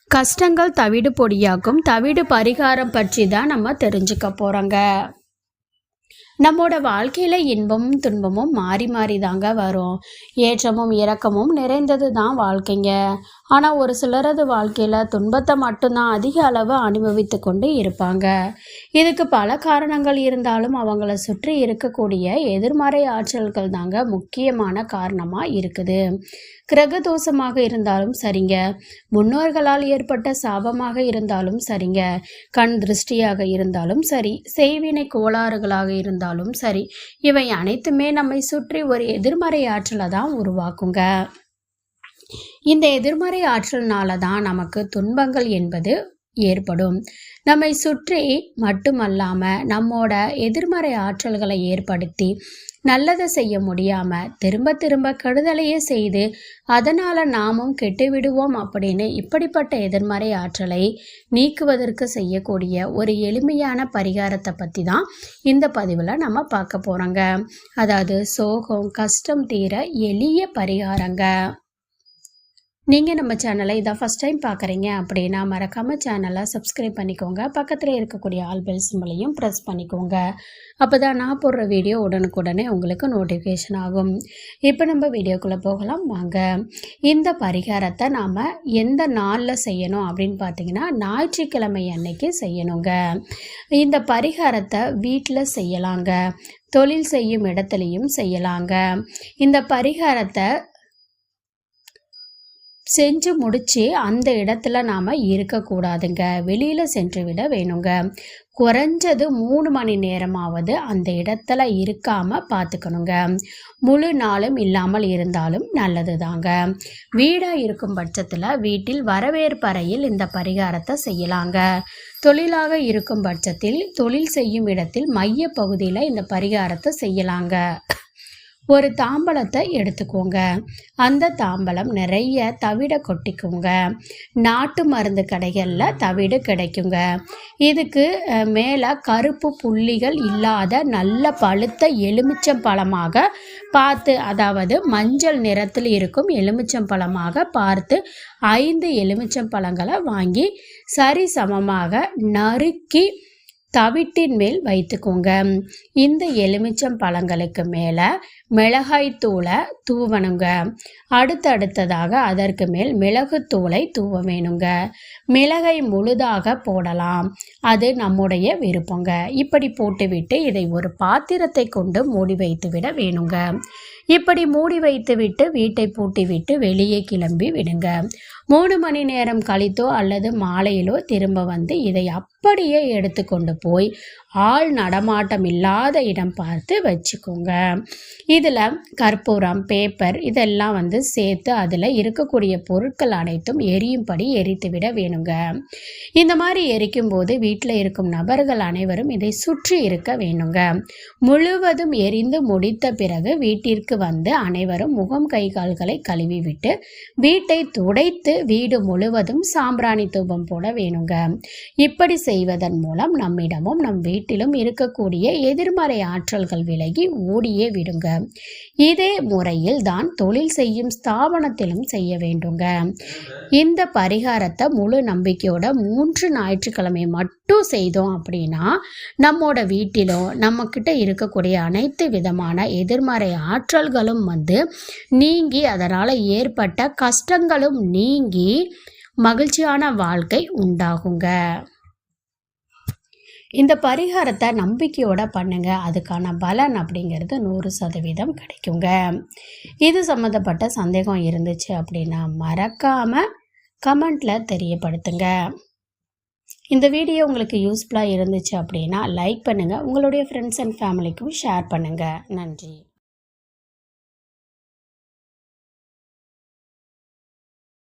கஷ்டங்கள் தவிடு பொடியாக்கும். தவிடு பரிகாரம் பற்றி தான் நம்ம தெரிஞ்சுக்க போகிறோங்க. நம்மோட வாழ்க்கையில் இன்பமும் துன்பமும் மாறி மாறி தாங்க வரும். ஏற்றமும் இறக்கமும் நிறைந்தது தான் வாழ்க்கைங்க. ஆனால் ஒரு சிலரது வாழ்க்கையில் துன்பத்தை மட்டும்தான் அதிக அளவு அனுபவித்து கொண்டு இருப்பாங்க. இதுக்கு பல காரணங்கள் இருந்தாலும் அவங்கள சுற்றி இருக்கக்கூடிய எதிர்மறை ஆற்றல்கள் தாங்க முக்கியமான காரணமாக இருக்குது. கிரக தோஷமாக இருந்தாலும் சரிங்க, முன்னோர்களால் ஏற்பட்ட சாபமாக இருந்தாலும் சரிங்க, கண் திருஷ்டியாக இருந்தாலும் சரி, செய்வினை கோளாறுகளாக இருந்தாலும் சரி, இவை அனைத்துமே நம்மை சுற்றி ஒரு எதிர்மறை ஆற்றலை தான் உருவாக்குங்க. இந்த எதிர்மறை ஆற்றல்னால தான் நமக்கு துன்பங்கள் என்பது ஏற்படும். நம்மை சுற்றி மட்டுமல்லாமல் நம்மோட எதிர்மறை ஆற்றல்களை ஏற்படுத்தி நல்லதை செய்ய முடியாமல் திரும்ப திரும்ப கெடுதலையே செய்து அதனால் நாமும் கெட்டுவிடுவோம் அப்படின்னு இப்படிப்பட்ட எதிர்மறை ஆற்றலை நீக்குவதற்கு செய்யக்கூடிய ஒரு எளிமையான பரிகாரத்தை பற்றி தான் இந்த பதிவில் நம்ம பார்க்க போகிறோங்க. அதாவது சோகம் கஷ்டம் தீர எளிய பரிகாரங்க. நீங்கள் நம்ம சேனலை இதான் ஃபஸ்ட் டைம் பார்க்குறீங்க அப்படின்னா மறக்காமல் சேனலை சப்ஸ்கிரைப் பண்ணிக்கோங்க. பக்கத்தில் இருக்கக்கூடிய ஆல் பெல் சிம்பலையும் ப்ரெஸ் பண்ணிக்கோங்க. அப்போ தான் நான் போடுற வீடியோ உடனுக்குடனே உங்களுக்கு நோட்டிஃபிகேஷன் ஆகும். இப்போ நம்ம வீடியோக்குள்ளே போகலாம் வாங்க. இந்த பரிகாரத்தை நாம் எந்த நாளில் செய்யணும் அப்படின்னு பார்த்தீங்கன்னா ஞாயிற்றுக்கிழமை அன்னைக்கு செய்யணுங்க. இந்த பரிகாரத்தை வீட்டில் செய்யலாங்க, தொழில் செய்யும் இடத்துலையும் செய்யலாங்க. இந்த பரிகாரத்தை செஞ்சு முடித்து அந்த இடத்துல நாம் இருக்கக்கூடாதுங்க, வெளியில் சென்று விட வேணுங்க. குறைஞ்சது 3 மணி நேரமாவது அந்த இடத்துல இருக்காமல் பார்த்துக்கணுங்க. முழு நாளும் இல்லாமல் இருந்தாலும் நல்லது தாங்க. வீடாக இருக்கும் பட்சத்தில் வீட்டில் வரவேற்பறையில் இந்த பரிகாரத்தை செய்யலாங்க. தொழிலாக இருக்கும் பட்சத்தில் தொழில் செய்யும் இடத்தில் மைய பகுதியில் இந்த பரிகாரத்தை செய்யலாங்க. ஒரு தாம்பலத்தை எடுத்துக்கோங்க. அந்த தாம்பலம் நிறைய தவிட கொட்டிக்கோங்க. நாட்டு மருந்து கடைகளில் தவிடு கிடைக்குங்க. இதுக்கு மேலே கருப்பு புள்ளிகள் இல்லாத நல்ல பழுத்த எலுமிச்சம்பழமாக பார்த்து, அதாவது மஞ்சள் நிறத்தில் இருக்கும் எலுமிச்சம்பழமாக பார்த்து 5 எலுமிச்சம்பழங்களை வாங்கி சரி சமமாக நறுக்கி தவிட்டின் மேல் வைத்துக்கோங்க. இந்த எலுமிச்சம் பழங்களுக்கு மேலே மிளகாய்த்தூளை தூவணுங்க. அடுத்ததாக அதற்கு மேல் மிளகுத்தூளை தூவ வேணுங்க. மிளகை முழுதாக போடலாம், அது நம்முடைய விருப்பங்க. இப்படி போட்டுவிட்டு இதை ஒரு பாத்திரத்தை கொண்டு மூடி வைத்து விட வேணுங்க. இப்படி மூடி வைத்து விட்டு வீட்டை பூட்டிவிட்டு வெளியே கிளம்பி விடுங்க. 3 மணி நேரம் கழித்தோ அல்லது மாலையிலோ திரும்ப வந்து இதை அப்படியே எடுத்து கொண்டு போய் ஆள் நடமாட்டம் இல்லாத இடம் பார்த்து வச்சுக்கோங்க. இதில் கற்பூரம், பேப்பர் இதெல்லாம் வந்து சேர்த்து அதில் இருக்கக்கூடிய பொருட்கள் அனைத்தும் எரியும்படி எரித்து விட வேணுங்க. இந்த மாதிரி எரிக்கும் போது வீட்டில் இருக்கும் நபர்கள் அனைவரும் இதை சுற்றி இருக்க வேணுங்க. முழுவதும் எரிந்து முடித்த பிறகு வீட்டிற்கு வந்து அனைவரும் முகம் கை கால்களை கழுவி விட்டு வீட்டை துடைத்து வீடு முழுவதும் சாம்பிராணி தூபம் போட வேணுங்க. இப்படி செய்வதன் மூலம் நம்மிடமும் நம் வீட்டிலும் இருக்கக்கூடிய எதிர்மறை ஆற்றல்கள் விலகி ஓடியே விடுங்க. இதே முறையில் தான் தொழில் செய்யும் ஸ்தாபனத்திலும் செய்ய வேண்டுங்க. இந்த பரிகாரத்தை முழு நம்பிக்கையோட 3 ஞாயிற்றுக்கிழமை மட்டும் செய்தோம் அப்படின்னா நம்மோட வீட்டிலும் நம்ம கிட்ட இருக்கக்கூடிய அனைத்து விதமான எதிர்மறை ஆற்றல்களும் வந்து நீங்கி அதனால் ஏற்பட்ட கஷ்டங்களும் நீங்கி மகிழ்ச்சியான வாழ்க்கை உண்டாகுங்க. இந்த பரிகாரத்தை நம்பிக்கையோட பண்ணுங்க. அதுக்கான பலன் அப்படிங்கிறது 100% கிடைக்குங்க. இது சம்மந்தப்பட்ட சந்தேகம் இருந்துச்சு அப்படின்னா மறக்காமல் கமெண்ட்டில் தெரியப்படுத்துங்க. இந்த வீடியோ உங்களுக்கு யூஸ்ஃபுல்லாக இருந்துச்சு அப்படின்னா லைக் பண்ணுங்கள், உங்களுடைய ஃப்ரெண்ட்ஸ் அண்ட் ஃபேமிலிக்கும் ஷேர் பண்ணுங்கள். நன்றி.